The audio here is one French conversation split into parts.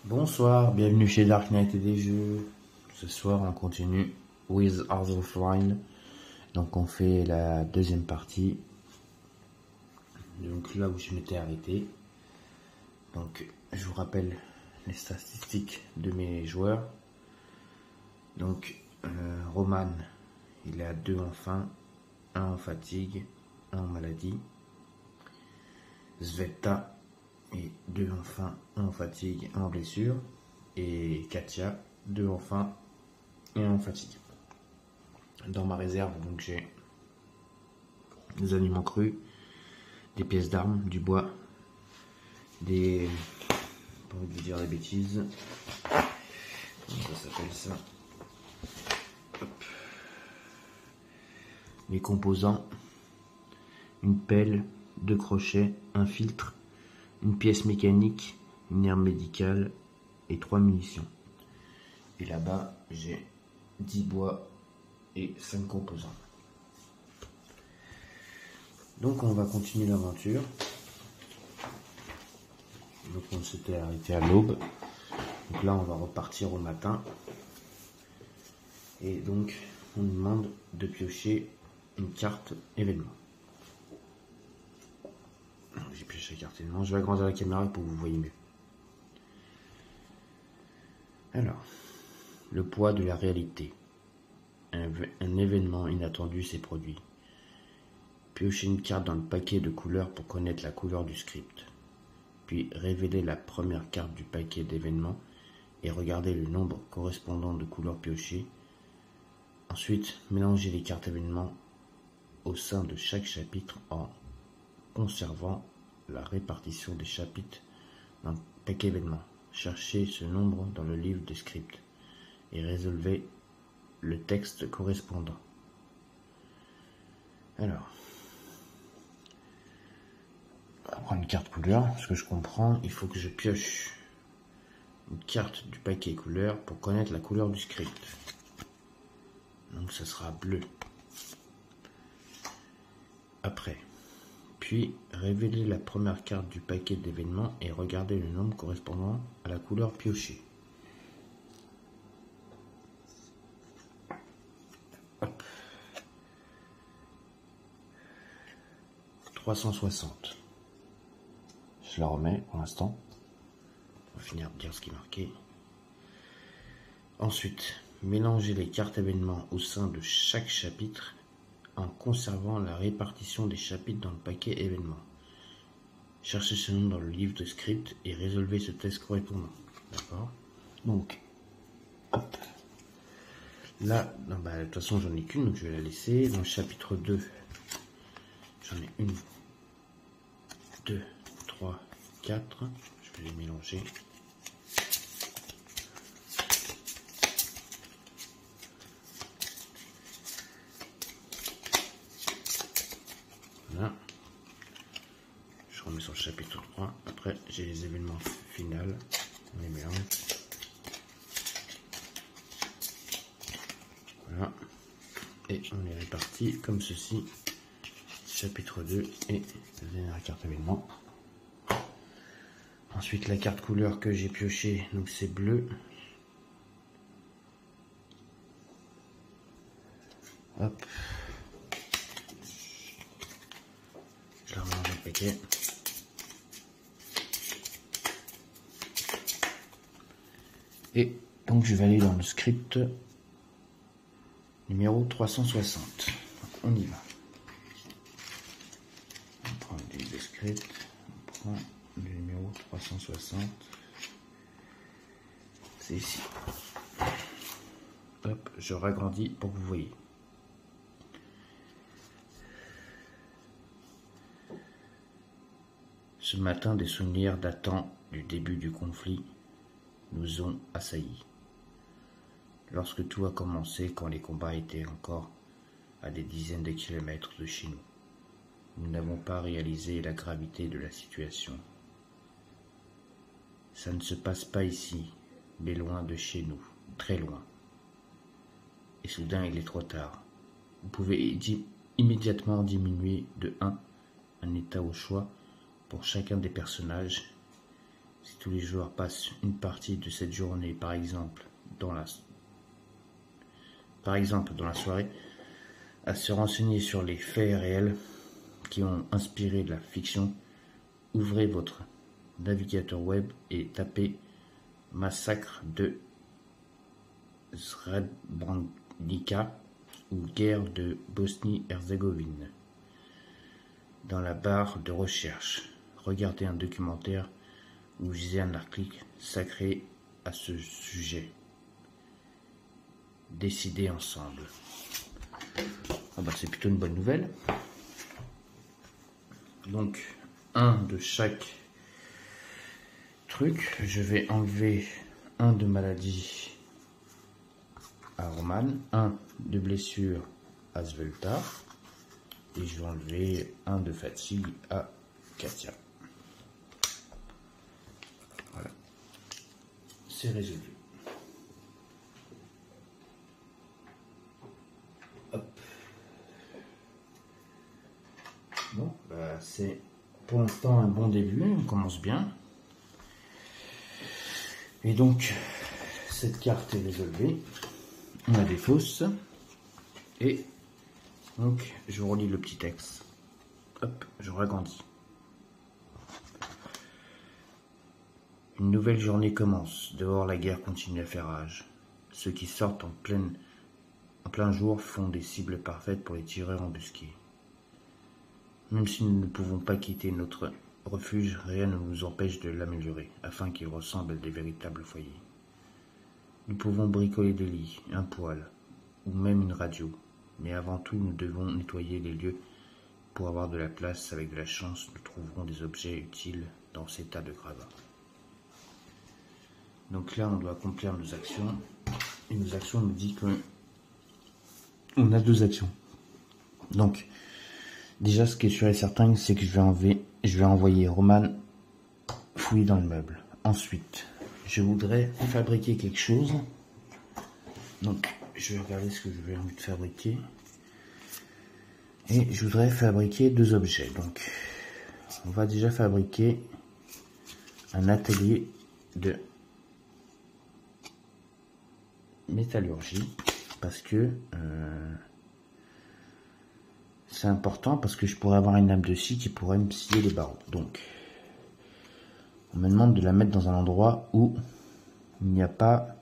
Bonsoir, bienvenue chez Dark Knight et des jeux. Ce soir on continue with Hearts of Wine. Donc on fait la deuxième partie. Donc là où je m'étais arrêté. Donc je vous rappelle les statistiques de mes joueurs. Donc Roman, il est à 2 en faim, 1 en fatigue, 1 en maladie. Sveta et 2 en faim, 1 en fatigue, 1 en blessure. Et Katia, 2 en faim et 1 en fatigue. Dans ma réserve, donc j'ai des aliments crus, des pièces d'armes, du bois, des... pas envie de vous dire des bêtises. Comment ça s'appelle ça? Hop. Les composants, une pelle, 2 crochets, un filtre, une pièce mécanique, une herbe médicale et 3 munitions. Et là-bas, j'ai 10 bois et 5 composants. Donc on va continuer l'aventure. Donc on s'était arrêté à l'aube. Donc là on va repartir au matin. Et donc on nous demande de piocher une carte événement. J'ai pioché la carte événement. Je vais agrandir la caméra pour que vous voyez mieux. Alors, le poids de la réalité. Un événement inattendu s'est produit. Piochez une carte dans le paquet de couleurs pour connaître la couleur du script. Puis révélez la première carte du paquet d'événements et regardez le nombre correspondant de couleurs piochées. Ensuite, mélangez les cartes événements au sein de chaque chapitre en conservant la répartition des chapitres dans le paquet événements. Cherchez ce nombre dans le livre des scripts et résolvez le texte correspondant. Alors, on va prendre une carte couleur. Ce que je comprends, il faut que je pioche une carte du paquet couleur pour connaître la couleur du script. Donc ça sera bleu. Après, puis révélez la première carte du paquet d'événements et regardez le nombre correspondant à la couleur piochée. Hop. 360. Je la remets pour l'instant. On va finir de dire ce qui est marqué. Ensuite, mélangez les cartes événements au sein de chaque chapitre en conservant la répartition des chapitres dans le paquet événements. Cherchez ce nom dans le livre de script et résolvez ce test correspondant. D'accord? Donc, hop. Là, non, de toute façon, j'en ai qu'une, donc je vais la laisser. Dans le chapitre 2, j'en ai 1, 2, 3, 4. Je vais les mélanger. Voilà. Je remets sur le chapitre 3. Après, j'ai les événements finaux. On les mélange. Voilà. Et on les répartit comme ceci. Chapitre 2 et la dernière carte événement. Ensuite, la carte couleur que j'ai piochée, donc c'est bleu. Hop. Je la remets dans le paquet. Et donc je vais aller dans le script numéro 360. Donc, on y va. On prend le livre de script. On prend le numéro 360. C'est ici. Hop, je ragrandis pour que vous voyez. Ce matin, des souvenirs datant du début du conflit nous ont assaillis. Lorsque tout a commencé, quand les combats étaient encore à des dizaines de kilomètres de chez nous, nous n'avons pas réalisé la gravité de la situation. Ça ne se passe pas ici, mais loin de chez nous, très loin. Et soudain, il est trop tard. Vous pouvez immédiatement diminuer de 1 un état au choix pour chacun des personnages Si tous les joueurs passent une partie de cette journée, par exemple dans la soirée, à se renseigner sur les faits réels qui ont inspiré de la fiction, ouvrez votre navigateur web et tapez Massacre de Srebrenica ou Guerre de Bosnie-Herzégovine dans la barre de recherche. Regardez un documentaire ou lisez un article sacré à ce sujet. Décidez ensemble. C'est plutôt une bonne nouvelle. Donc, un de chaque truc. Je vais enlever un de maladie à Roman, un de blessure à Svelta, et je vais enlever un de fatigue à Katia. Voilà, c'est résolu. Hop. Bon, c'est pour l'instant un bon début, on commence bien. Et donc, cette carte est résolvée. On a des fausses. Et donc, je relis le petit texte. Hop, je ragrandis. Une nouvelle journée commence. Dehors, la guerre continue à faire rage. Ceux qui sortent en plein jour font des cibles parfaites pour les tireurs embusqués. Même si nous ne pouvons pas quitter notre refuge, rien ne nous empêche de l'améliorer, afin qu'il ressemble à des véritables foyers. Nous pouvons bricoler des lits, un poêle, ou même une radio, mais avant tout nous devons nettoyer les lieux pour avoir de la place. Avec de la chance, nous trouverons des objets utiles dans ces tas de gravats. Donc là, on doit accomplir nos actions, et nos actions nous disent qu'on a deux actions. Donc, déjà, ce qui est sûr et certain, c'est que je vais envoyer Roman fouiller dans le meuble. Ensuite, je voudrais fabriquer quelque chose. Donc, je vais regarder ce que je vais envie de fabriquer. Et je voudrais fabriquer deux objets. Donc, on va déjà fabriquer un atelier de métallurgie. Parce que c'est important, parce que je pourrais avoir une lame de scie qui pourrait me scier les barreaux. Donc, on me demande de la mettre dans un endroit où il n'y a pas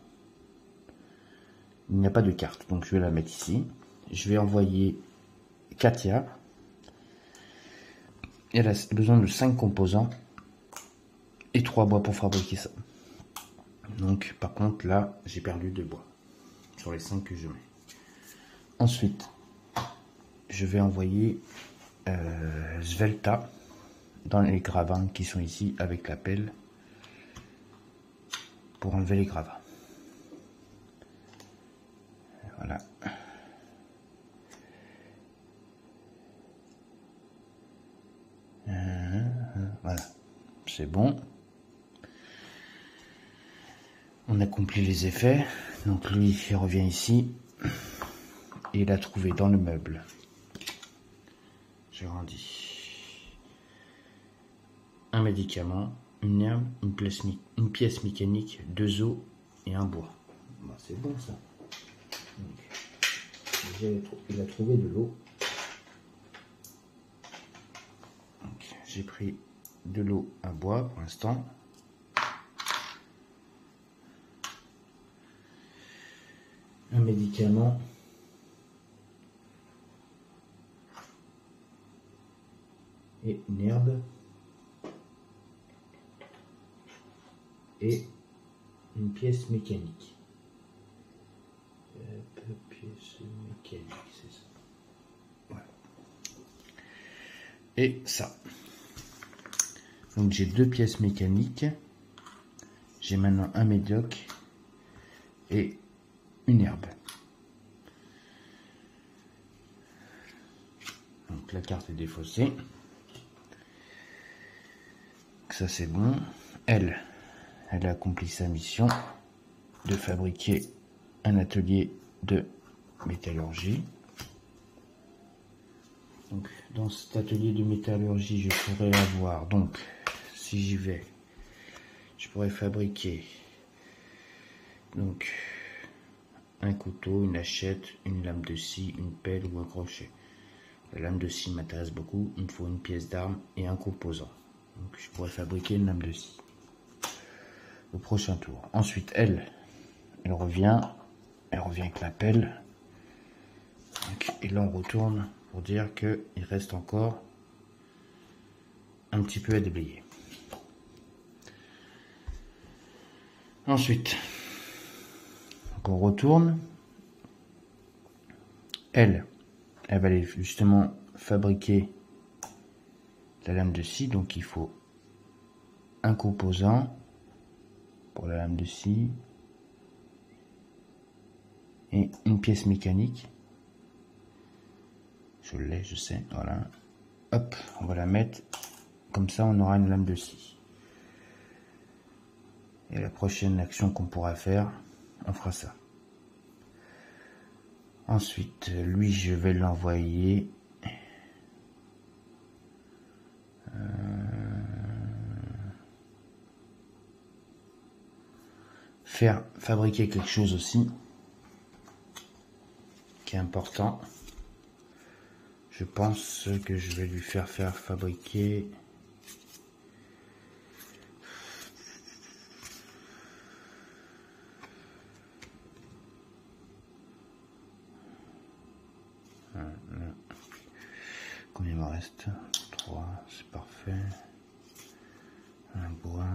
de carte. Donc, je vais la mettre ici. Je vais envoyer Katia. Elle a besoin de 5 composants et 3 bois pour fabriquer ça. Donc, par contre, là, j'ai perdu 2 bois sur les 5 que je mets. Ensuite, je vais envoyer Svelta dans les gravats qui sont ici avec la pelle pour enlever les gravats. Voilà. Voilà, c'est bon. On accomplit les effets. Donc lui, il revient ici et il a trouvé dans le meuble. J'ai grandi. Un médicament, une herbe, une pièce mécanique, 2 os et un bois. Bah, c'est bon ça. Donc, déjà, il a trouvé de l'eau. J'ai pris de l'eau à bois pour l'instant. Un médicament. Et une herbe. Et une pièce mécanique. Pièce mécanique, c'est ça. Voilà. Et ça. Donc j'ai 2 pièces mécaniques. J'ai maintenant un médoc et une herbe. Donc la carte est défaussée. Donc ça c'est bon. Elle a accompli sa mission de fabriquer un atelier de métallurgie. Donc dans cet atelier de métallurgie, je pourrais avoir, donc si j'y vais, pourrais fabriquer donc un couteau, une hachette, une lame de scie, une pelle ou un crochet. La lame de scie m'intéresse beaucoup, il me faut une pièce d'arme et un composant. Donc je pourrais fabriquer une lame de scie. Au prochain tour. Ensuite, elle revient avec la pelle. Donc, et là on retourne pour dire qu'il reste encore un petit peu à déblayer. Ensuite, on retourne. Elle va aller justement fabriquer la lame de scie. Donc il faut un composant pour la lame de scie et une pièce mécanique. Je l'ai, je sais, voilà. Hop, on va la mettre. Comme ça, on aura une lame de scie. Et la prochaine action qu'on pourra faire, on fera ça. Ensuite, lui, je vais l'envoyer faire fabriquer quelque chose aussi qui est important. Je pense que je vais lui faire fabriquer combien il me reste? 3, c'est parfait. Un bois.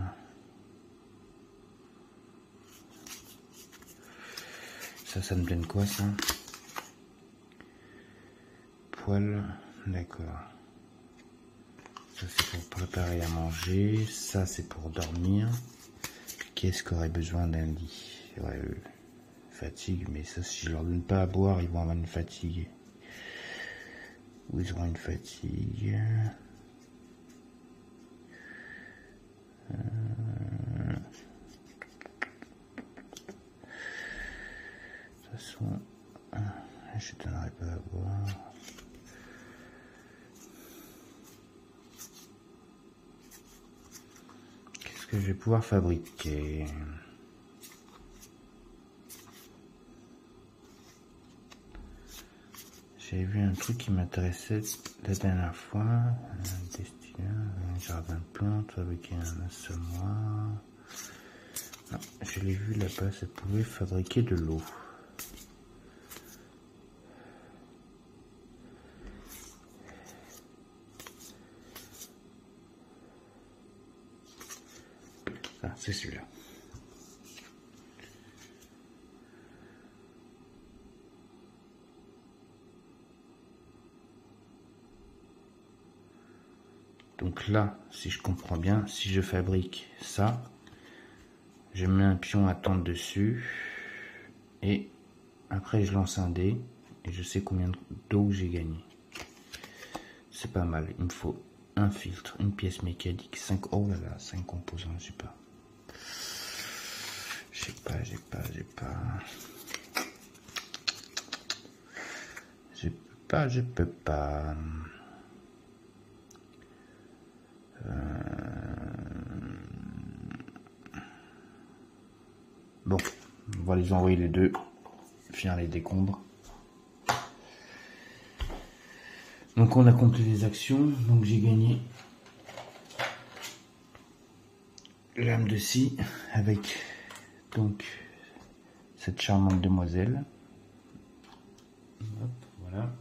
Ça me donne quoi ça? Poêle, d'accord. Ça c'est pour préparer à manger, ça c'est pour dormir. Qu'est-ce qu'aurait besoin d'un lit? Ouais, fatigue, mais ça si je leur donne pas à boire, ils vont avoir une fatigue. Ou ils auront une fatigue. De toute façon, je ne donnerai pas à boire. Qu'est-ce que je vais pouvoir fabriquer? J'avais vu un truc qui m'intéressait la dernière fois. Un jardin de plantes, fabriquer un assommoir. Non, je l'ai vu là-bas, ça pouvait fabriquer de l'eau. Ah, c'est celui-là. Donc là, si je comprends bien, si je fabrique ça, je mets un pion à tendre dessus et après je lance un dé et je sais combien d'eau j'ai gagné. C'est pas mal. Il me faut un filtre, une pièce mécanique, 5. Oh là là, 5 composants, j'ai pas. Je peux pas. Bon, on va les envoyer les deux, finir les décombres. Donc on a complété les actions, donc j'ai gagné lame de scie avec donc cette charmante demoiselle. Hop, voilà.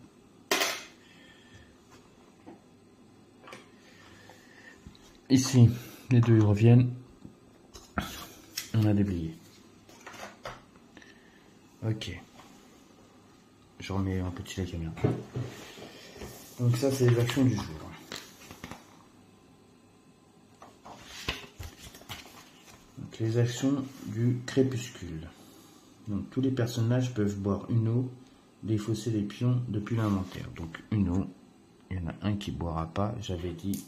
Ici, les deux ils reviennent. On a déblayé. Ok. Je remets un petit la caméra. Donc ça c'est les actions du jour. Donc les actions du crépuscule. Donc tous les personnages peuvent boire une eau, défausser les pions depuis l'inventaire. Donc une eau, il y en a un qui boira pas. J'avais dit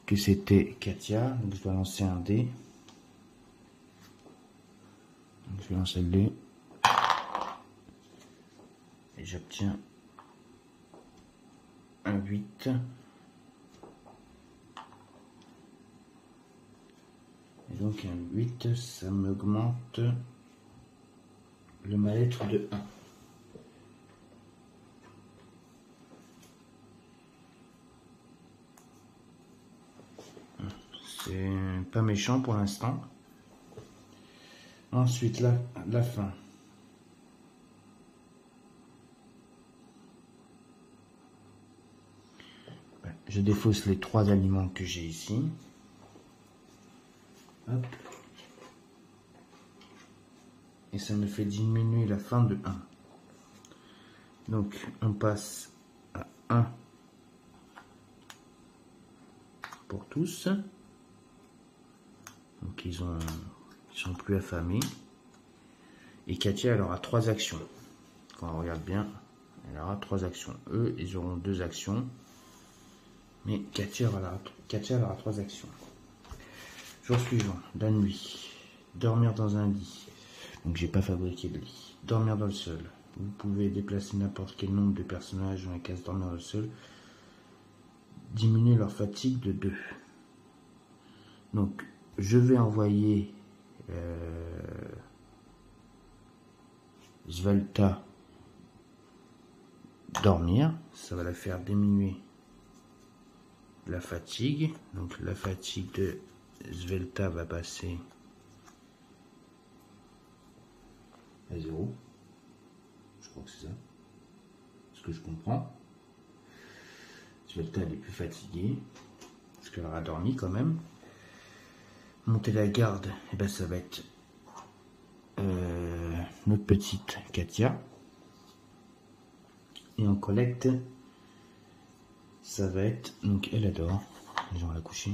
que c'était Katia. Donc je dois lancer un dé. Donc je vais lancer le dé. Et j'obtiens un 8. Et donc un 8, ça m'augmente le mal-être de 1. C'est pas méchant pour l'instant. Ensuite, la fin. Je défausse les 3 aliments que j'ai ici. Hop. Et ça me fait diminuer la fin de 1. Donc, on passe à 1 pour tous. Donc, ils sont plus affamés. Et Katia, elle aura 3 actions. Quand on regarde bien, elle aura 3 actions. Eux, ils auront 2 actions. Mais Katia aura 3 actions. Jour suivant, la nuit. Dormir dans un lit. Donc j'ai pas fabriqué de lit. Dormir dans le sol. Vous pouvez déplacer n'importe quel nombre de personnages dans la case dormir dans le sol. Diminuer leur fatigue de 2. Donc je vais envoyer Svelta dormir. Ça va la faire diminuer la fatigue. Donc la fatigue de Svelta va passer à 0. Je crois que c'est ça. Ce que je comprends. Svelta elle est plus fatiguée. Parce qu'elle aura dormi quand même. Monter la garde, et ben ça va être notre petite Katia. Et en collecte, ça va être, donc elle adore, on va la coucher.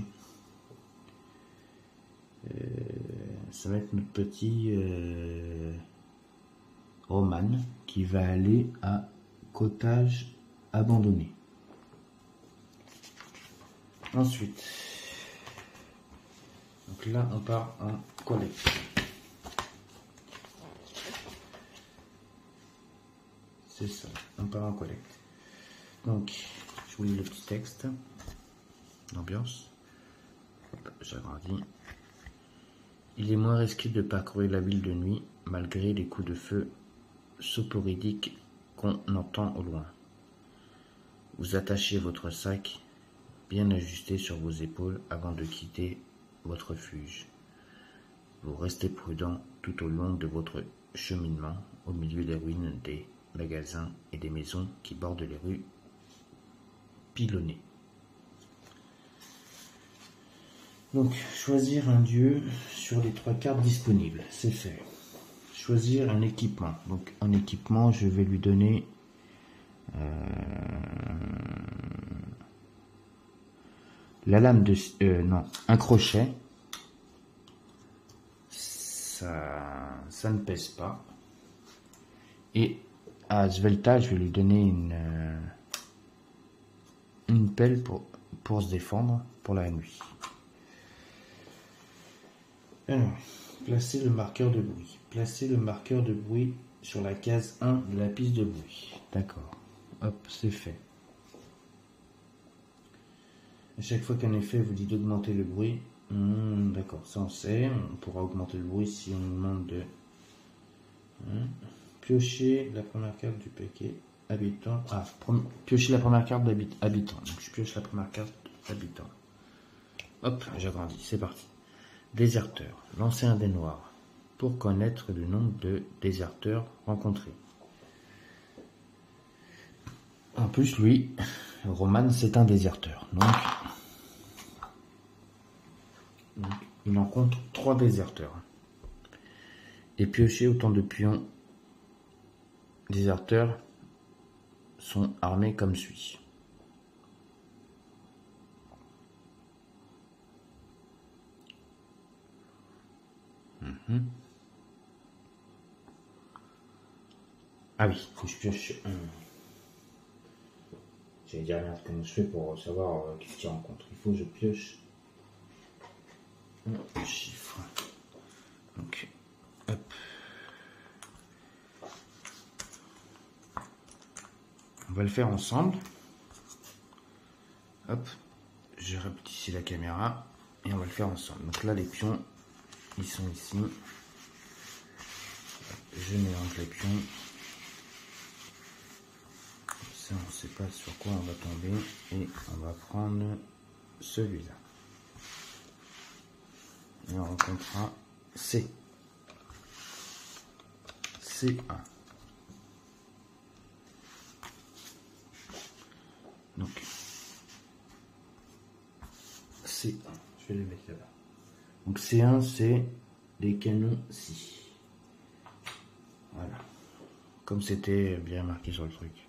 Ça va être notre petit Roman qui va aller à cottage abandonné. Ensuite, donc là on part en collecte. C'est ça, on part en collecte. Donc, je vous lis le petit texte d'ambiance. J'agrandis. Il est moins risqué de parcourir la ville de nuit, malgré les coups de feu soporidiques qu'on entend au loin. Vous attachez votre sac bien ajusté sur vos épaules avant de quitter votre refuge. Vous restez prudent tout au long de votre cheminement au milieu des ruines des magasins et des maisons qui bordent les rues pilonnées. Donc, choisir un dieu sur les 3 cartes disponibles, c'est fait. Choisir un équipement. Donc, en équipement, je vais lui donner la lame de... un crochet. Ça ne pèse pas. Et à Svelta, je vais lui donner une pelle pour se défendre pour la nuit. Alors, placez le marqueur de bruit. Placez le marqueur de bruit sur la case 1 de la piste de bruit. D'accord. Hop, c'est fait. À chaque fois qu'un effet vous dit d'augmenter le bruit, d'accord, ça on sait. On pourra augmenter le bruit si on nous demande de... Piocher la première carte du paquet habitant. Piocher la première carte d'habitant. Donc je pioche la première carte habitant. Hop, j'agrandis, c'est parti. Déserteur. Lancez un dé noir pour connaître le nombre de déserteurs rencontrés. En plus, lui, Roman, c'est un déserteur. Donc il en compte 3 déserteurs. Et piocher autant de pions déserteurs sont armés comme suit. Ah oui, faut que je pioche un. J'allais dire merde, comment je fais pour savoir qu'est-ce qu'il rencontre. Il faut que je pioche un chiffre. Donc, hop. On va le faire ensemble. Hop, je répète ici la caméra et on va le faire ensemble. Donc là, les pions, ils sont ici. Je mélange les pions. Ça, on ne sait pas sur quoi on va tomber. Et on va prendre celui-là. Et on rencontrera C. C1. Donc, C1. Je vais les mettre là-bas. Donc, C1, c'est des canons scie. Voilà. Comme c'était bien marqué sur le truc.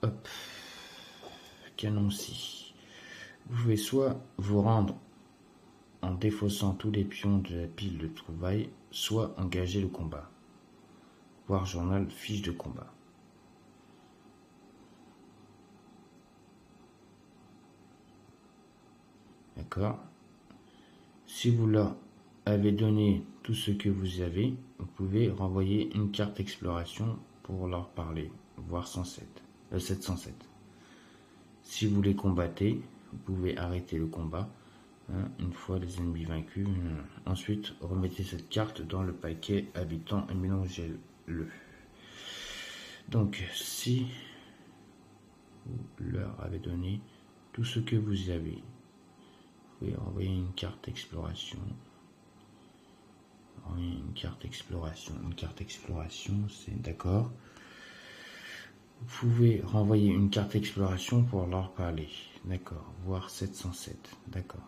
Hop. Canon scie. Vous pouvez soit vous rendre en défaussant tous les pions de la pile de trouvailles, soit engager le combat. Voir journal fiche de combat. D'accord. Si vous leur avez donné tout ce que vous avez, vous pouvez renvoyer une carte exploration pour leur parler, voir 707. Si vous les combattez, vous pouvez arrêter le combat, une fois les ennemis vaincus. Ensuite, remettez cette carte dans le paquet habitant et mélangez-le. Donc, si vous leur avez donné tout ce que vous avez, vous pouvez envoyer une carte exploration. Une carte exploration, c'est d'accord. Vous pouvez renvoyer une carte exploration pour leur parler. D'accord. Voir 707. D'accord.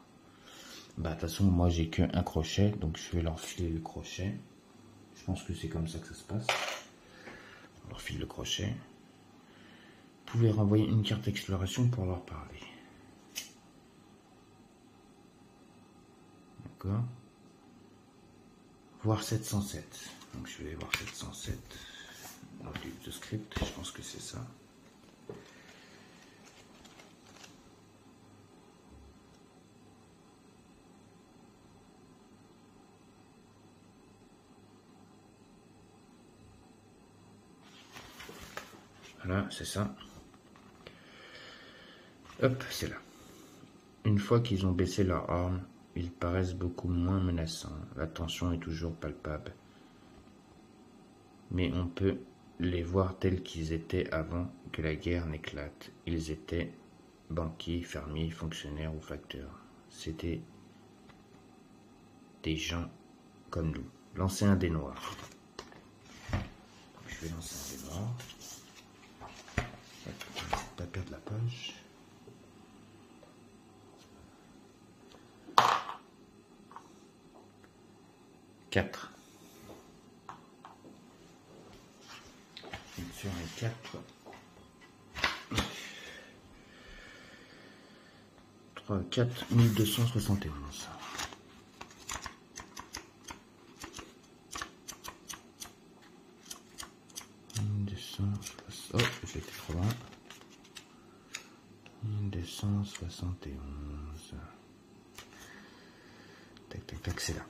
Bah, de toute façon, moi, j'ai qu'un crochet, donc je vais leur filer le crochet. Je pense que c'est comme ça que ça se passe. On leur file le crochet. Vous pouvez renvoyer une carte exploration pour leur parler. D'accord. Voir 707. Donc, je vais voir 707. Dans le livre de script, je pense que c'est ça. Voilà, c'est ça. Hop, c'est là. Une fois qu'ils ont baissé leurs armes, ils paraissent beaucoup moins menaçants. La tension est toujours palpable. Mais on peut les voir tels qu'ils étaient avant que la guerre n'éclate. Ils étaient banquiers, fermiers, fonctionnaires ou facteurs. C'était des gens comme nous. Lancer un dé noir. Je vais lancer un dé noir. Pas perdre la page. Quatre. Sur les 4. 3, 4, 1271. Oh, j'ai été trop loin. 1271. Tac, tac, tac, c'est là.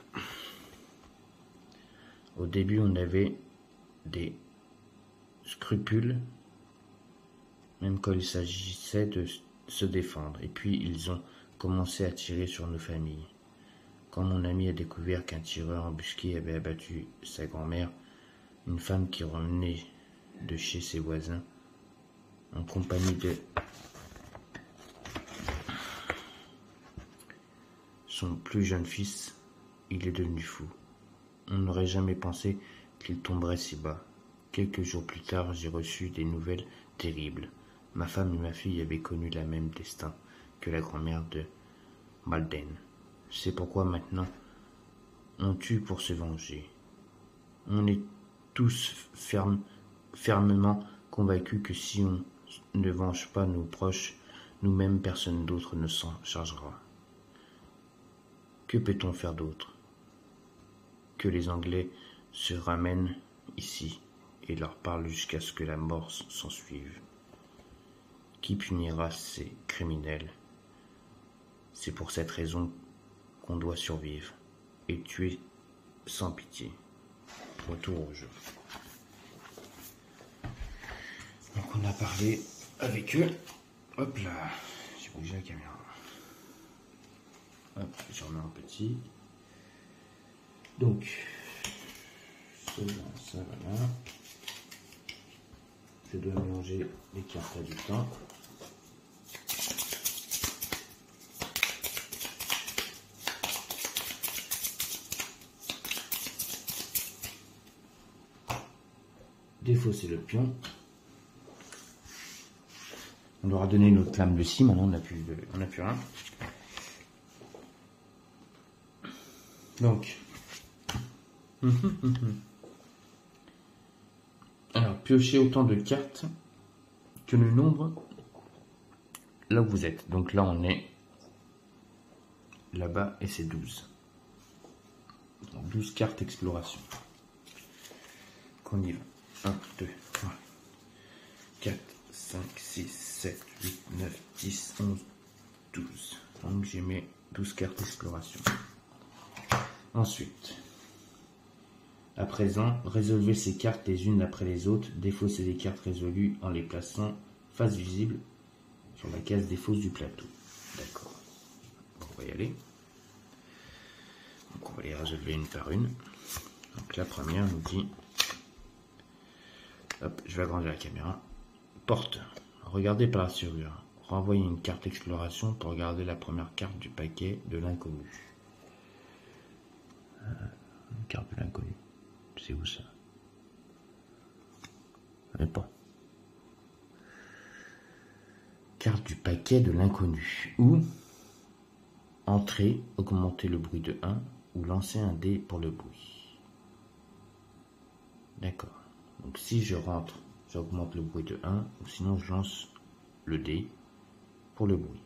Au début, on avait des scrupules, même quand il s'agissait de se défendre. Et puis, ils ont commencé à tirer sur nos familles. Quand mon ami a découvert qu'un tireur embusqué avait abattu sa grand-mère, une femme qui revenait de chez ses voisins, en compagnie de son plus jeune fils, il est devenu fou. On n'aurait jamais pensé qu'il tomberait si bas. Quelques jours plus tard, j'ai reçu des nouvelles terribles. Ma femme et ma fille avaient connu le même destin que la grand-mère de Malden. C'est pourquoi maintenant, on tue pour se venger. On est tous fermement convaincus que si on ne venge pas nos proches, nous-mêmes, personne d'autre ne s'en chargera. Que peut-on faire d'autre? Que les Anglais se ramènent ici et leur parlent jusqu'à ce que la mort s'ensuive. Qui punira ces criminels? C'est pour cette raison qu'on doit survivre et tuer sans pitié. Retour au jeu. Donc on a parlé avec eux. Hop là, j'ai bougé la caméra. Hop, j'en mets un petit. Donc, ça, voilà. Je dois mélanger les cartes à du temps. Défausser le pion. On leur a donné notre lame de scie, maintenant on n'a plus rien. Donc, alors piochez autant de cartes que le nombre là où vous êtes. Donc là on est là-bas et c'est 12. Donc 12 cartes exploration. Qu'on y va. 1, 2, 3, 4, 5, 6, 7, 8, 9, 10, 11, 12. Donc j'ai mis 12 cartes exploration. Ensuite, à présent, résolvez ces cartes les unes après les autres. Défaussez les cartes résolues en les plaçant face visible sur la case défausse du plateau. D'accord. On va y aller. Donc on va les résolver une par une. Donc la première nous dit, hop, je vais agrandir la caméra. Porte. Regardez par la serrure. Renvoyez une carte exploration pour regarder la première carte du paquet de l'inconnu. Une carte de l'inconnu. C'est où ça? Je ne sais pas. Carte du paquet de l'inconnu. Ou entrer, augmenter le bruit de 1 ou lancer un dé pour le bruit. D'accord. Donc si je rentre, j'augmente le bruit de 1 ou sinon je lance le dé pour le bruit.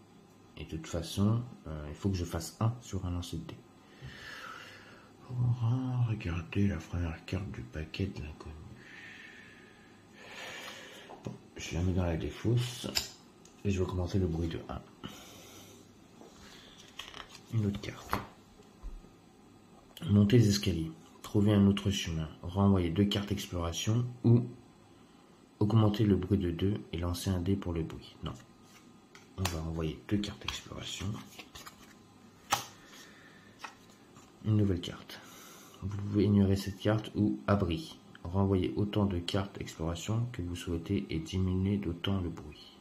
Et de toute façon, il faut que je fasse 1 sur un lancer de dé. Regardez la première carte du paquet de l'inconnu. Bon, je la mets dans la défausse et je vais augmenter le bruit de 1. Une autre carte. Montez les escaliers. Trouvez un autre chemin. Renvoyez 2 cartes exploration ou augmenter le bruit de 2 et lancer un dé pour le bruit. Non. On va renvoyer 2 cartes exploration. Une nouvelle carte. Vous pouvez ignorer cette carte ou abri. Renvoyez autant de cartes exploration que vous souhaitez et diminuer d'autant le bruit.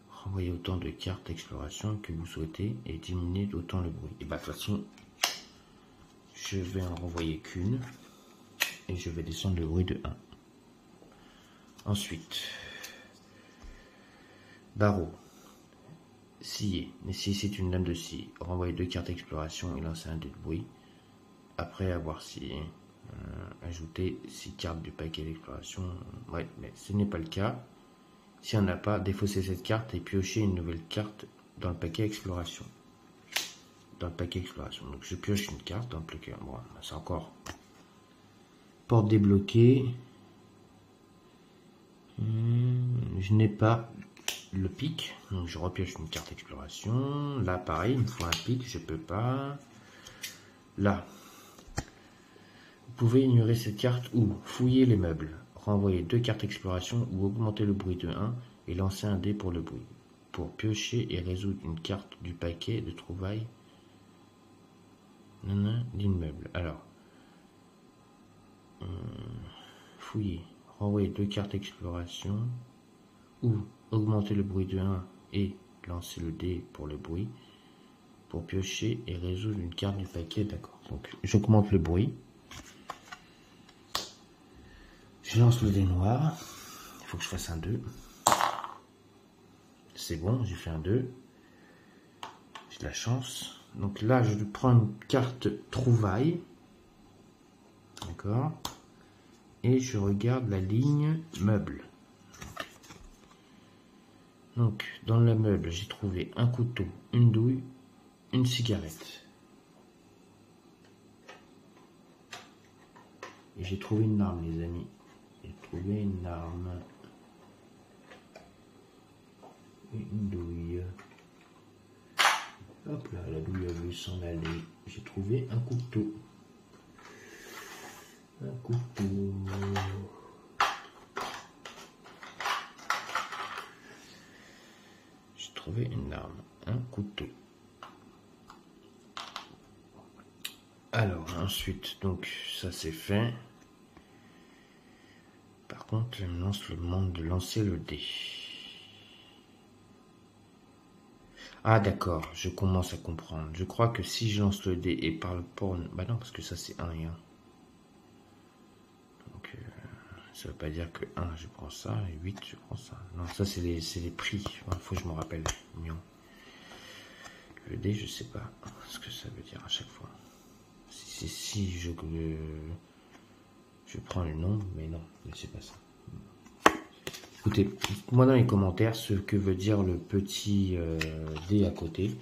Renvoyez autant de cartes exploration que vous souhaitez et diminuer d'autant le bruit. Et bah de toute façon, je vais en renvoyer qu'une et je vais descendre le bruit de 1. Ensuite, barreau. Scier. Nécessite une lame de scie. Renvoyez 2 cartes exploration et lancer un dé de bruit. Après avoir scié, ajoutez 6 cartes du paquet d'exploration. Ouais, mais ce n'est pas le cas. S'il n'y en a pas, défaussez cette carte et piochez une nouvelle carte dans le paquet exploration. Dans le paquet exploration. Donc je pioche une carte dans le paquet. Bon, c'est encore porte débloquée. Je n'ai pas le pic, donc je repioche une carte exploration. Là pareil, il me faut un pic, je peux pas. Là, vous pouvez ignorer cette carte ou fouiller les meubles. Renvoyer 2 cartes exploration ou augmenter le bruit de 1 et lancer un dé pour le bruit. Pour piocher et résoudre une carte du paquet de trouvailles d'immeuble. Alors, fouiller. Renvoyer 2 cartes exploration ou augmenter le bruit de 1 et lancer le dé pour le bruit. Pour piocher et résoudre une carte du paquet. D'accord. Donc j'augmente le bruit. Je lance le dé noir. Il faut que je fasse un 2. C'est bon, j'ai fait un 2. J'ai de la chance. Donc là, je prends une carte trouvaille. D'accord. Et je regarde la ligne meuble. Donc, dans le meuble, j'ai trouvé un couteau, une douille, une cigarette. Et j'ai trouvé une arme, les amis. J'ai trouvé une arme. Et une douille. Hop là, la douille a voulu s'en aller. J'ai trouvé un couteau. Un couteau. J'ai trouvé une arme. un couteau. Alors ensuite, donc ça c'est fait. Par contre, elle me lance le demande de lancer le dé. Ah d'accord, je commence à comprendre. Je crois que si je lance le dé et parle pour... Bah non, parce que ça c'est 1 et 1. Donc ça veut pas dire que 1 je prends ça et 8 je prends ça. Non, ça c'est les prix. Il faut que je me rappelle. Mignon. Le dé, je sais pas ce que ça veut dire à chaque fois. Si je prends le nombre, mais non, c'est pas ça. Écoutez, dites-moi dans les commentaires ce que veut dire le petit dé à côté.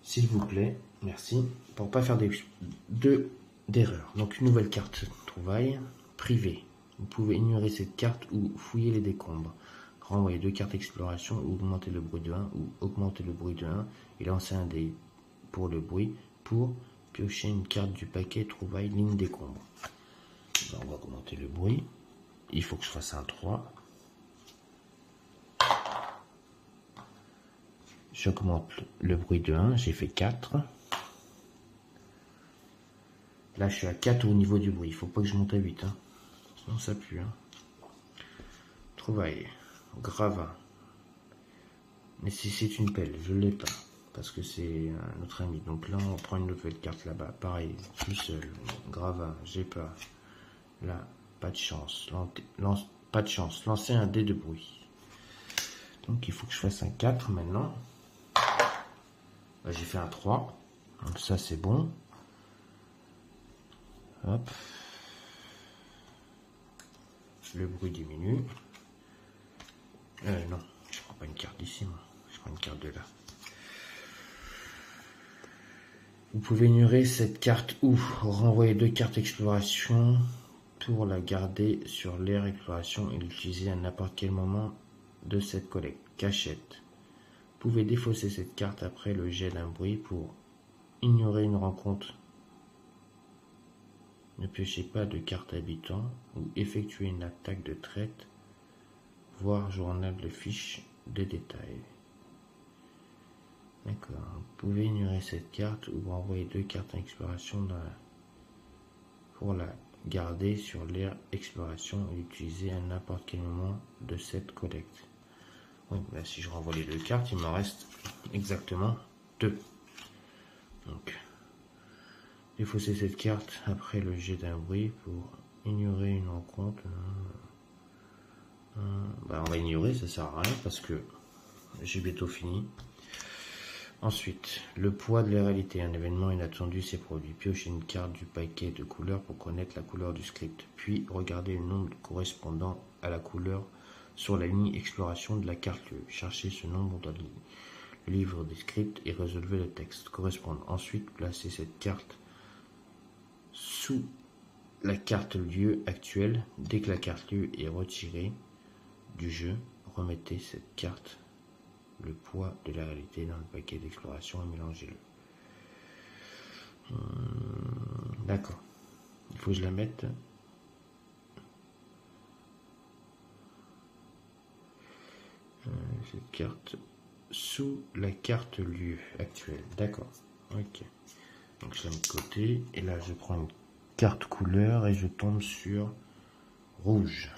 S'il vous plaît, merci. Pour pas faire d'erreurs. Donc une nouvelle carte trouvaille privée. Vous pouvez ignorer cette carte ou fouiller les décombres. Renvoyer 2 cartes exploration ou augmenter le bruit de 1 ou augmenter le bruit de 1 et lancer un dé pour le bruit pour piocher une carte du paquet trouvaille ligne décombre. On va augmenter le bruit. Il faut que je fasse un 3. J'augmente le bruit de 1, j'ai fait 4. Là je suis à 4 au niveau du bruit, il faut pas que je monte à 8. Hein. Sinon ça pue. Hein. Trouvaille, gravin. Nécessite une pelle, je l'ai pas. Parce que c'est notre ami. Donc là on prend une nouvelle carte là-bas. Pareil, tout seul. Gravin, j'ai pas. Là, pas de chance. Pas de chance. Lancer un dé de bruit. Donc il faut que je fasse un 4 maintenant. J'ai fait un 3. Donc ça c'est bon. Hop. Le bruit diminue. Non, je prends pas une carte d'ici, moi. Je prends une carte de là. Vous pouvez ignorer cette carte ou renvoyer 2 cartes exploration pour la garder sur l'aire exploration et l'utiliser à n'importe quel moment de cette collecte. Cachette. Vous pouvez défausser cette carte après le jet d'un bruit pour ignorer une rencontre. Ne piochez pas de carte habitant ou effectuer une attaque de traite. Voir journal de fiches de détails. D'accord. Vous pouvez ignorer cette carte ou renvoyer 2 cartes d'exploration pour la garder sur l'aire exploration et l'utiliser à n'importe quel moment de cette collecte. Oui, là, si je renvoie les 2 cartes, il m'en reste exactement 2. Donc, défausser cette carte après le jet d'un bruit pour ignorer une rencontre. On va ignorer, ça sert à rien parce que j'ai bientôt fini. Ensuite, le poids de la réalité. Un événement inattendu s'est produit. Piochez une carte du paquet de couleurs pour connaître la couleur du script. Puis, regardez le nombre correspondant à la couleur sur la ligne exploration de la carte lieu. Cherchez ce nombre dans le livre des scripts et résolvez le texte correspondant. Ensuite, placez cette carte sous la carte lieu actuelle. Dès que la carte lieu est retirée du jeu, remettez cette carte le poids de la réalité dans le paquet d'exploration et mélangez-le. D'accord. Il faut que je la mette. Cette carte sous la carte lieu actuelle. D'accord. Ok. Donc je la mets de côté. Et là je prends une carte couleur et je tombe sur rouge.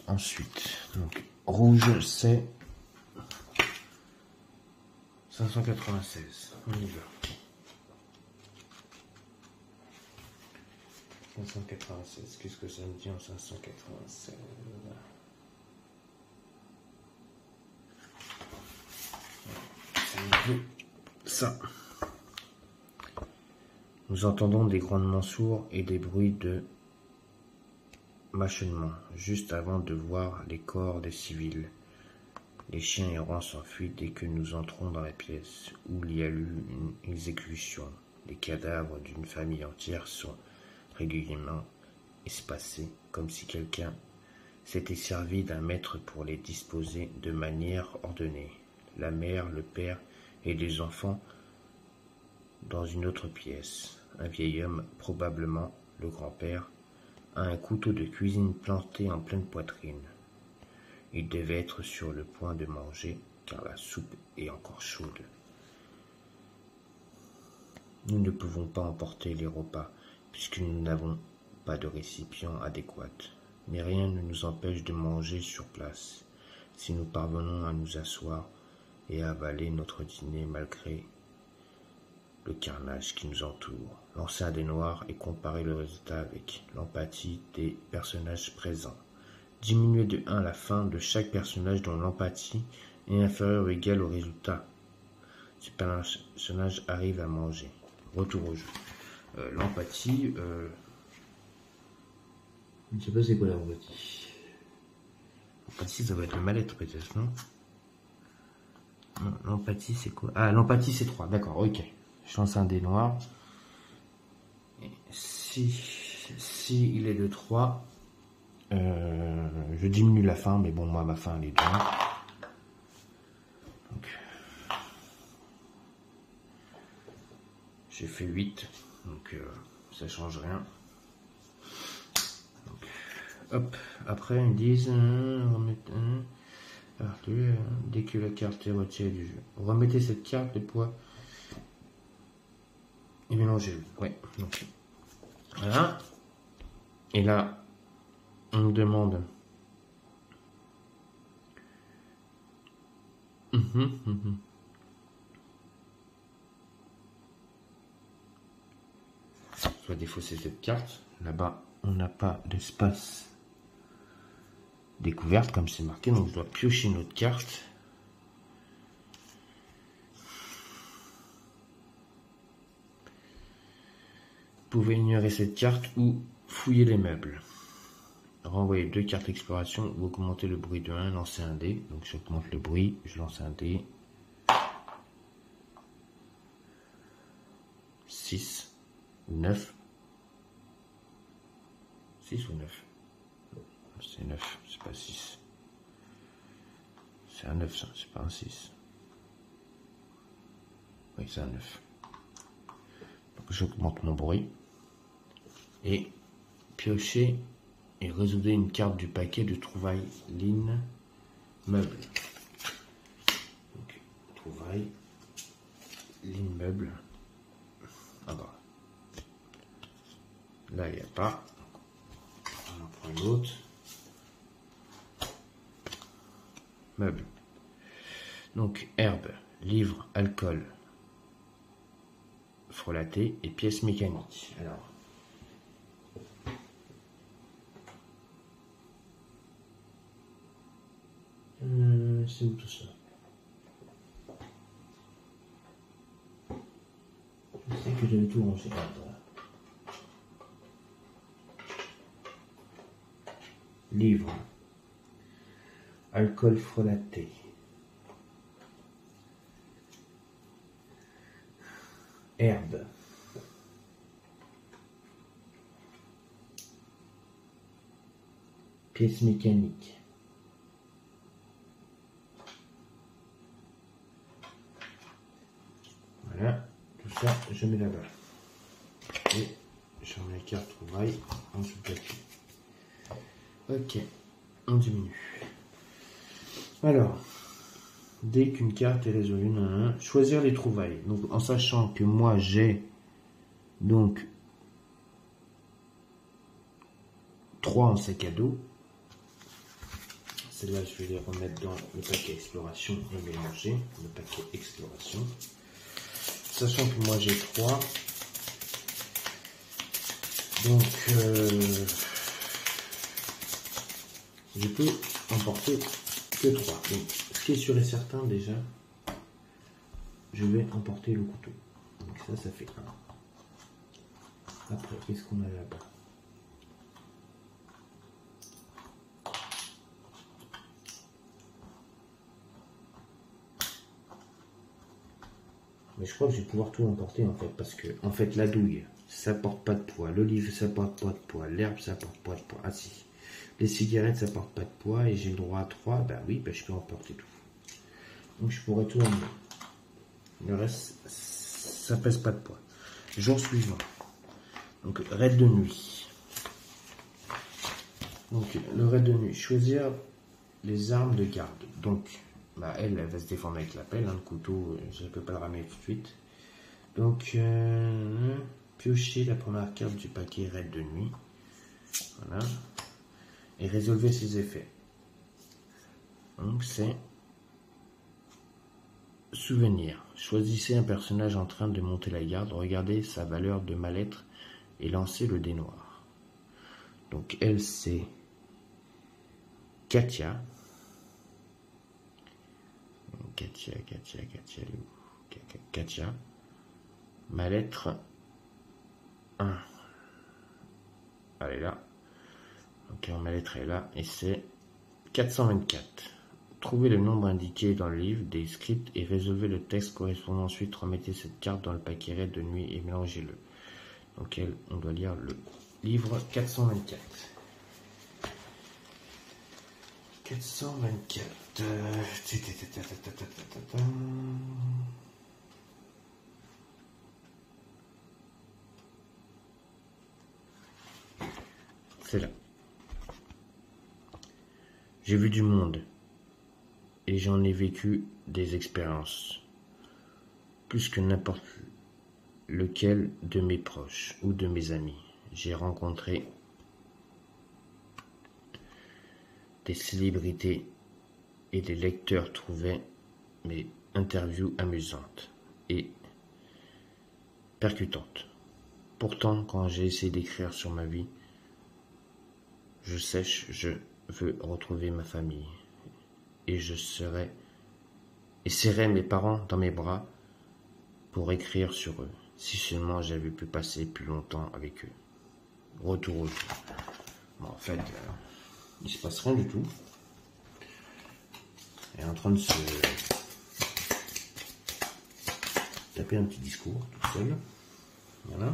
Ensuite, donc rouge c'est 596. On y va. 596. Qu'est-ce que ça me dit en 596? Ça. Nous entendons des grondements sourds et des bruits de mâchonnement, juste avant de voir les corps des civils. Les chiens errants s'enfuient dès que nous entrons dans la pièce où il y a eu une exécution. Les cadavres d'une famille entière sont régulièrement espacés, comme si quelqu'un s'était servi d'un maître pour les disposer de manière ordonnée. La mère, le père et les enfants dans une autre pièce. Un vieil homme, probablement le grand-père, a un couteau de cuisine planté en pleine poitrine. Il devait être sur le point de manger, car la soupe est encore chaude. Nous ne pouvons pas emporter les repas, puisque nous n'avons pas de récipient adéquat. Mais rien ne nous empêche de manger sur place, si nous parvenons à nous asseoir et à avaler notre dîner malgré le carnage qui nous entoure. Lancer un dé noir et comparer le résultat avec l'empathie des personnages présents. Diminuer de 1 la faim de chaque personnage dont l'empathie est inférieure ou égale au résultat. Ce personnage arrive à manger. Retour au jeu. L'empathie... Je ne sais pas c'est quoi l'empathie. L'empathie, ça va être le mal-être peut-être, non? Non, l'empathie, c'est quoi? Ah, l'empathie, c'est 3. D'accord, ok. Je lance un dé noir. Et si il est de 3, je diminue la faim, mais bon, moi, ma faim, elle est de 1. Donc, j'ai fait 8, donc ça change rien. Donc, hop, après, ils me disent, dès que la carte est retirée du jeu, remettez cette carte de poids et mélangez-le. Ouais, donc voilà. Et là, on me demande. Soit défausser cette carte. Là-bas, on n'a pas d'espace découverte comme c'est marqué, donc je dois piocher une autre carte. Vous pouvez ignorer cette carte ou fouiller les meubles. Renvoyer 2 cartes exploration ou augmenter le bruit de 1, lancer un dé. Donc j'augmente le bruit, je lance un dé. 6 ou 9. 6 ou 9. C'est 9, c'est pas 6. C'est un 9 ça, c'est pas un 6. Oui, c'est un 9. Donc j'augmente mon bruit. Et piocher et résoudre une carte du paquet de trouvailles ligne meuble. Donc trouvailles ligne meuble. Ah bah. Là il n'y a pas. On en prend une autre. Meuble. Donc herbe, livre, alcool, frelaté et pièces mécaniques. Alors. C'est où tout ça? Je sais que j'avais tout rangé. Voilà. Livre. Alcool frelaté. Herbe. Pièces mécaniques. Voilà, tout ça, je mets là-bas. Et je remets la carte trouvaille en dessous de papier. Ok, on diminue. Alors, dès qu'une carte est résolue, choisir les trouvailles. Donc, en sachant que moi j'ai donc 3 en sac à dos. Celles-là, je vais les remettre dans le paquet exploration et mélanger le paquet exploration. Sachant que moi j'ai 3, donc je peux emporter que 3. Donc ce qui est sûr et certain déjà, je vais emporter le couteau. Donc ça fait 1. Après, qu'est-ce qu'on a là-bas? Mais je crois que je vais pouvoir tout emporter en fait, parce que en fait la douille, ça porte pas de poids, l'olive ça porte pas de poids, l'herbe ça porte pas de poids. Ah si, les cigarettes ça porte pas de poids et j'ai le droit à 3, bah oui, bah je peux emporter tout. Donc je pourrais tout emmener. Le reste, ça pèse pas de poids. Jour suivant. Donc raid de nuit. Donc le raid de nuit, choisir les armes de garde. Donc, elle va se défendre avec la pelle. Le couteau, je ne peux pas le ramener tout de suite. Donc, piochez la première carte du paquet raid de nuit. Voilà. Et résolvez ses effets. Donc, c'est souvenir. Choisissez un personnage en train de monter la garde. Regardez sa valeur de mal-être et lancez le dé noir. Donc, elle, c'est Katia. Katia. Mal-être 1. Elle est là. Donc, en mal-être est là. Et c'est 424. Trouvez le nombre indiqué dans le livre des scripts et résolvez le texte correspondant. Ensuite, remettez cette carte dans le paquet raid de nuit et mélangez-le. Donc, on doit lire le livre 424. 424. C'est là. J'ai vu du monde et j'en ai vécu des expériences, plus que n'importe lequel de mes proches ou de mes amis. J'ai rencontré des célébrités et des lecteurs trouvaient mes interviews amusantes et percutantes. Pourtant, quand j'ai essayé d'écrire sur ma vie, je sèche, je veux retrouver ma famille et serrer mes parents dans mes bras pour écrire sur eux. Si seulement j'avais pu passer plus longtemps avec eux. Retour au jeu. Bon, en fait, il se passe rien du tout. Elle est en train de se taper un petit discours tout seul. Voilà.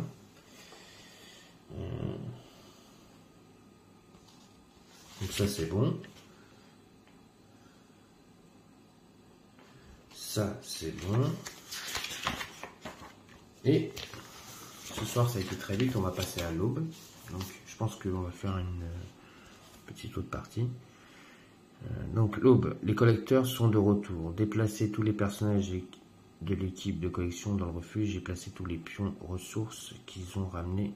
Donc ça c'est bon. Ça c'est bon. Et ce soir ça a été très vite, on va passer à l'aube. Donc je pense qu'on va faire une petite autre partie. Donc l'aube, les collecteurs sont de retour. Déplacez tous les personnages de l'équipe de collection dans le refuge et placez tous les pions ressources qu'ils ont ramenés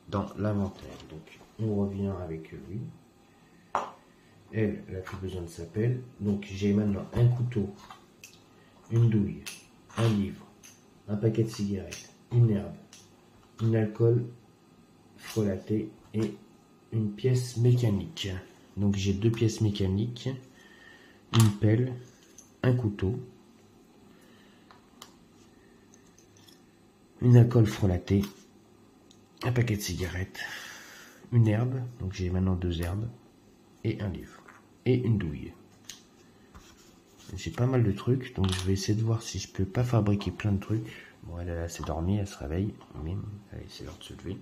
dans l'inventaire. Donc on revient avec lui. Elle n'a plus besoin de sa pelle. Donc j'ai maintenant un couteau, une douille, un livre, un paquet de cigarettes, une herbe, un alcool frelaté et une pièce mécanique. Donc j'ai 2 pièces mécaniques, une pelle, un couteau, une alcool frelaté, un paquet de cigarettes, une herbe, donc j'ai maintenant 2 herbes, et un livre, et une douille. J'ai pas mal de trucs, donc je vais essayer de voir si je peux pas fabriquer plein de trucs. Bon, elle s'est dormie, elle se réveille, allez, c'est l'heure de se lever.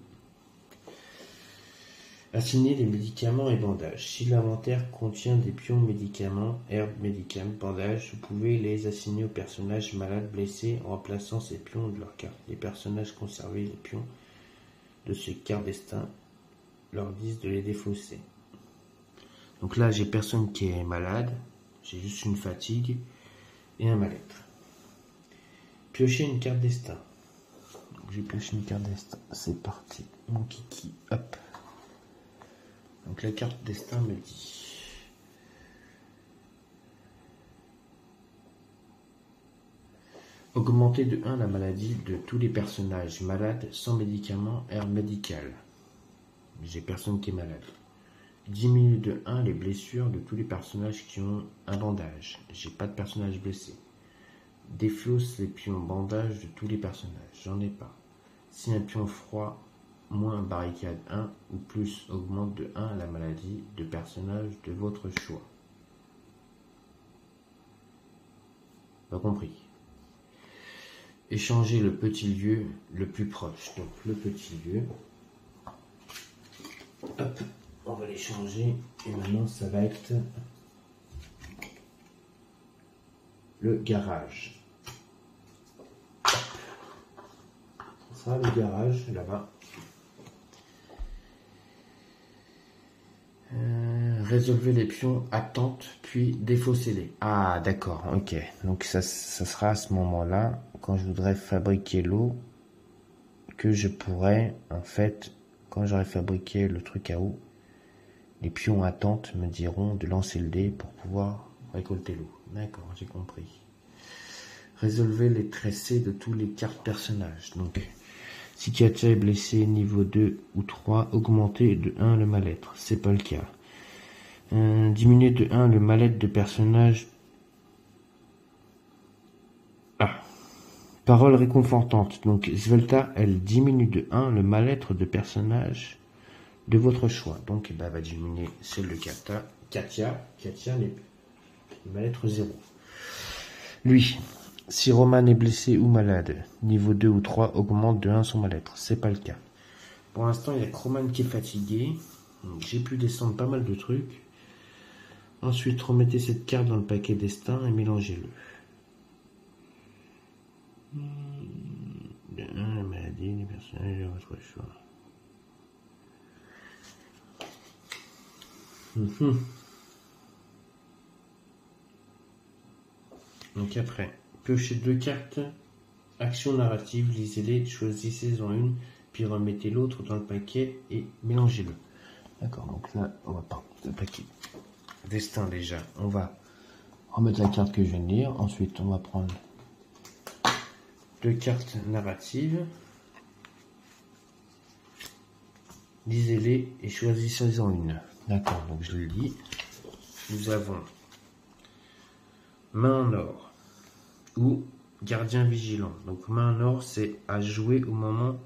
Assigner les médicaments et bandages. Si l'inventaire contient des pions médicaments, herbes, médicaments, bandages, vous pouvez les assigner aux personnages malades, blessés, en remplaçant ces pions de leur carte. Les personnages conservés les pions de ce carte destin leur disent de les défausser. Donc là, j'ai personne qui est malade, j'ai juste une fatigue et un mal-être. Piocher une carte destin. Donc j'ai pioché une carte destin, c'est parti. Mon kiki, hop. Donc la carte destin me dit augmenter de 1 la maladie de tous les personnages malades sans médicaments, herbe médicale. J'ai personne qui est malade. Diminue de 1 les blessures de tous les personnages qui ont un bandage. J'ai pas de personnage blessé. Défausse les pions bandage de tous les personnages. J'en ai pas. Si un pion froid moins barricade 1 ou plus augmente de 1 la maladie de personnage de votre choix. Pas compris. Échanger le petit lieu le plus proche. Donc le petit lieu. Hop, on va l'échanger. Et maintenant ça va être le garage. Ça sera le garage là-bas. Résolvez les pions attente, puis défaussez-les. Ah, d'accord, ok. Donc ça sera à ce moment-là, quand je voudrais fabriquer l'eau, que je pourrais, en fait, quand j'aurai fabriqué le truc à eau, les pions attente me diront de lancer le dé pour pouvoir récolter l'eau. D'accord, j'ai compris. Résolvez les tracés de tous les cartes personnages. Donc, si Katia est blessée niveau 2 ou 3, augmentez de 1 le mal-être. C'est pas le cas. Diminuez de 1 le mal-être de personnage. Ah. Parole réconfortante. Donc, Svelta, elle diminue de 1 le mal-être de personnage de votre choix. Donc, elle va diminuer celle de Katia. Katia, le mal-être 0. Lui, si Roman est blessé ou malade, niveau 2 ou 3 augmente de 1 son mal-être. C'est pas le cas. Pour l'instant, il y a Roman qui est fatigué. J'ai pu descendre pas mal de trucs. Ensuite, remettez cette carte dans le paquet destin et mélangez-le. De 1, la maladie, les personnages de votre choix. Donc après, piochez 2 cartes, action narrative, lisez-les, choisissez-en une, puis remettez l'autre dans le paquet et mélangez-le. D'accord, donc là, on va prendre le paquet destin déjà. On va remettre la carte que je viens de lire. Ensuite, on va prendre 2 cartes narratives. Lisez-les et choisissez-en une. D'accord, donc je le lis. Nous avons main en or ou gardien vigilant. Donc main en or, c'est à jouer au moment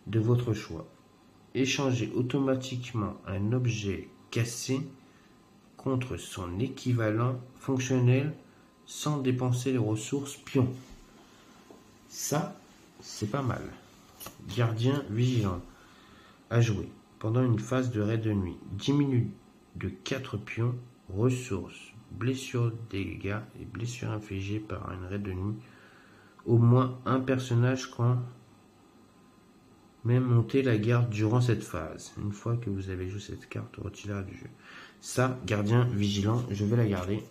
de votre choix. Échangez automatiquement un objet cassé contre son équivalent fonctionnel sans dépenser les ressources pion. Ça, c'est pas mal. Gardien vigilant. À jouer. Pendant une phase de raid de nuit. Diminue de 4 pions, ressources, blessures, dégâts et blessures infligées par une raid de nuit. Au moins un personnage quand même monter la garde durant cette phase. Une fois que vous avez joué cette carte, retirez-la du jeu. Ça, gardien vigilant, je vais la garder.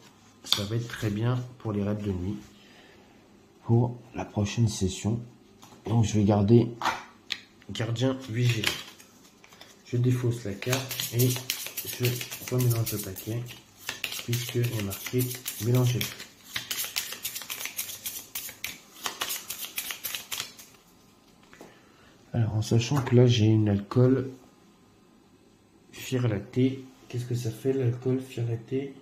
Ça va être très bien pour les raids de nuit. Pour la prochaine session. Donc je vais garder gardien vigilant. Je défausse la carte et je remélange le paquet puisqu'il est marqué mélanger. Alors en sachant que là j'ai une alcool firlaté. Qu'est-ce que ça fait l'alcool firlaté?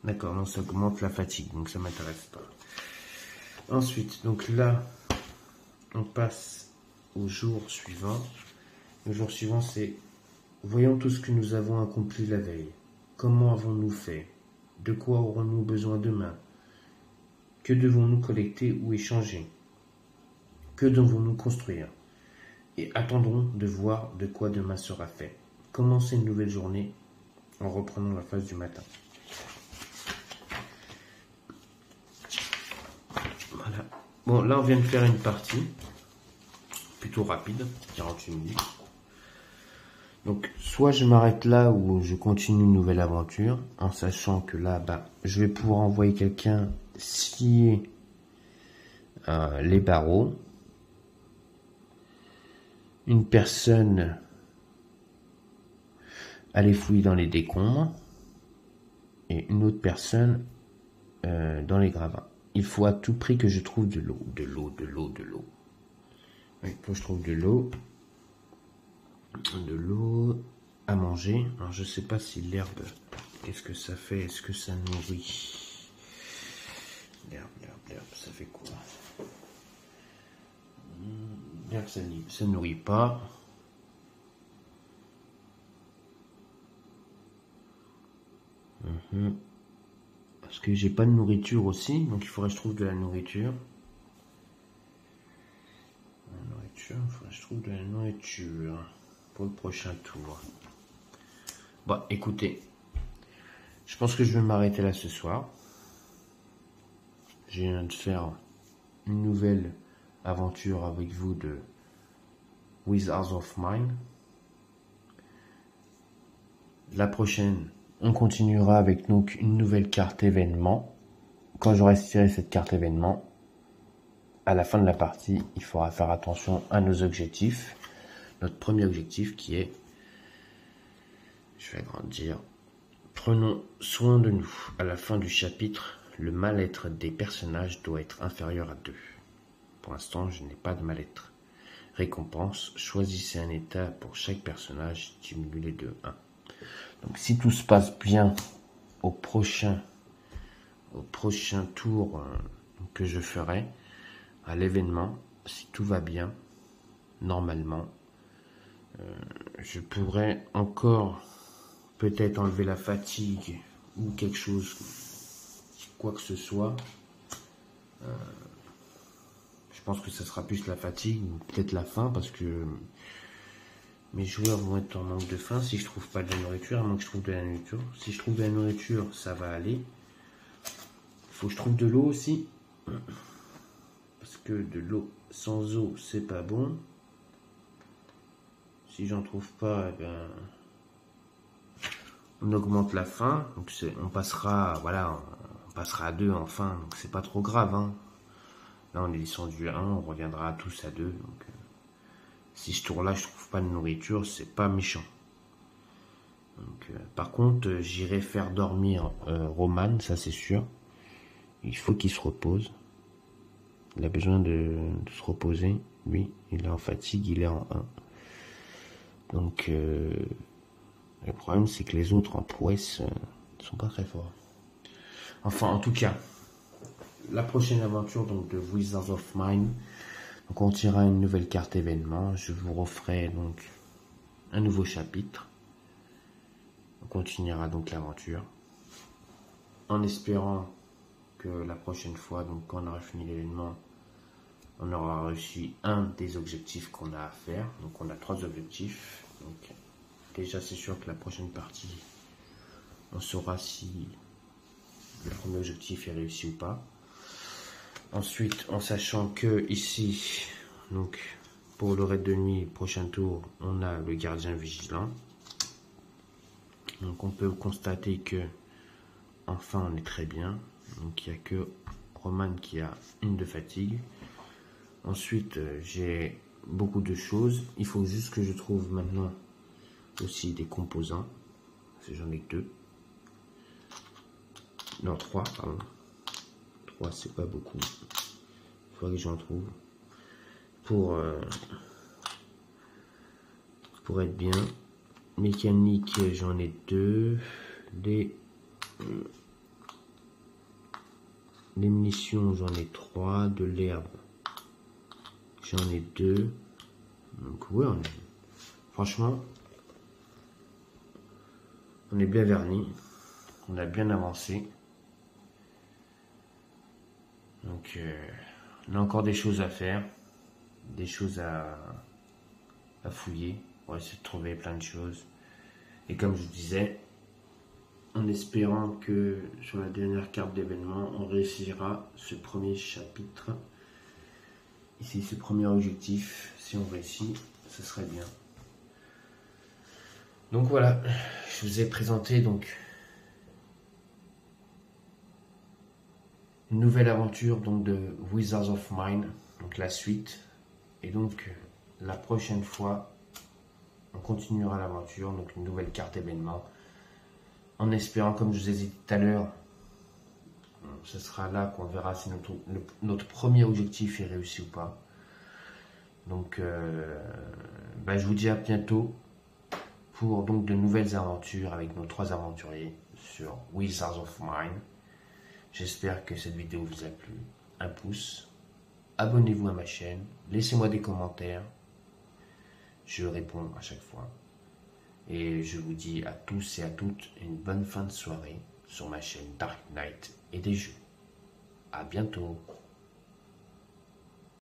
D'accord, non, ça augmente la fatigue, donc ça m'intéresse pas. Ensuite, donc là, on passe au jour suivant. Le jour suivant, c'est voyons tout ce que nous avons accompli la veille. Comment avons-nous fait? De quoi aurons-nous besoin demain? Que devons-nous collecter ou échanger? Que devons-nous construire? Et attendrons de voir de quoi demain sera fait. Commencez une nouvelle journée en reprenant la phase du matin. Voilà. Bon, là on vient de faire une partie plutôt rapide, 48 minutes. Donc, soit je m'arrête là ou je continue une nouvelle aventure, en sachant que là, je vais pouvoir envoyer quelqu'un scier les barreaux. Une personne aller fouiller dans les décombres. Et une autre personne dans les gravats. Il faut à tout prix que je trouve de l'eau. De l'eau. Oui, il faut que je trouve de l'eau. De l'eau à manger. Alors je sais pas si l'herbe, qu'est-ce que ça fait? Est-ce que ça nourrit? L'herbe, ça fait quoi? L'herbe, ça nourrit pas. Parce que j'ai pas de nourriture aussi, donc il faudrait que je trouve de la nourriture. Il faudrait que je trouve de la nourriture pour le prochain tour. Bon, écoutez, je pense que je vais m'arrêter là ce soir. Je viens de faire une nouvelle aventure avec vous de Wizards of Mine. La prochaine, on continuera avec donc une nouvelle carte événement. Quand j'aurai tiré cette carte événement, à la fin de la partie, il faudra faire attention à nos objectifs. Notre premier objectif qui est, je vais agrandir, prenons soin de nous. À la fin du chapitre, le mal-être des personnages doit être inférieur à 2. Pour l'instant, je n'ai pas de mal-être. Récompense, choisissez un état pour chaque personnage, stimulez de 1. Donc si tout se passe bien au prochain tour que je ferai, à l'événement, si tout va bien, normalement, je pourrais encore peut-être enlever la fatigue ou quelque chose, quoi que ce soit. Je pense que ça sera plus la fatigue ou peut-être la faim parce que mes joueurs vont être en manque de faim si je trouve pas de la nourriture, à moins que je trouve de la nourriture. Si je trouve de la nourriture, ça va aller. Il faut que je trouve de l'eau aussi. Parce que de l'eau sans eau, c'est pas bon. Si j'en trouve pas, eh ben, on augmente la faim. Donc on passera à 2 en faim. Donc c'est pas trop grave. Hein. Là on est descendu à 1, on reviendra tous à 2. Donc si ce tour-là je trouve pas de nourriture, c'est pas méchant. Donc, par contre, j'irai faire dormir Roman, ça c'est sûr. Il faut qu'il se repose. Il a besoin de se reposer. Lui, il est en fatigue, il est en 1. Donc, le problème, c'est que les autres en prouesse ne sont pas très forts. Enfin, en tout cas, la prochaine aventure donc, de Wizards of Mine, donc on tirera une nouvelle carte événement. Je vous referai donc un nouveau chapitre. On continuera donc l'aventure. En espérant que la prochaine fois, donc quand on aura fini l'événement, on aura réussi un des objectifs qu'on a à faire. Donc on a 3 objectifs. Donc déjà c'est sûr que la prochaine partie, on saura si le premier objectif est réussi ou pas. Ensuite, en sachant que ici, donc pour le raid de nuit, prochain tour, on a le gardien vigilant. Donc on peut constater que enfin on est très bien. Donc il n'y a que Roman qui a une de fatigue. Ensuite, j'ai beaucoup de choses. Il faut juste que je trouve maintenant aussi des composants. Parce que j'en ai que 2. Non, 3, pardon. 3, c'est pas beaucoup. Il faudrait que j'en trouve. Pour être bien. Mécanique, j'en ai 2. Les munitions, j'en ai 3. De l'herbe, j'en ai 2. Donc ouais, franchement, on est bien verni. On a bien avancé. Donc on a encore des choses à faire. Des choses à fouiller. On va essayer de trouver plein de choses. Et comme je disais, en espérant que sur la dernière carte d'événement, on réussira ce premier chapitre. Ici, ce premier objectif, si on réussit, ce serait bien. Donc voilà, je vous ai présenté donc une nouvelle aventure donc de Wizards of Mine, donc la suite. Et donc la prochaine fois, on continuera l'aventure, donc une nouvelle carte événement. En espérant, comme je vous ai dit tout à l'heure, ce sera là qu'on verra si notre premier objectif est réussi ou pas. Donc, je vous dis à bientôt pour donc de nouvelles aventures avec nos 3 aventuriers sur Wizards of Mine. J'espère que cette vidéo vous a plu. Un pouce, abonnez-vous à ma chaîne, laissez-moi des commentaires. Je réponds à chaque fois. Et je vous dis à tous et à toutes une bonne fin de soirée sur ma chaîne Dark Knight et des jeux. À bientôt.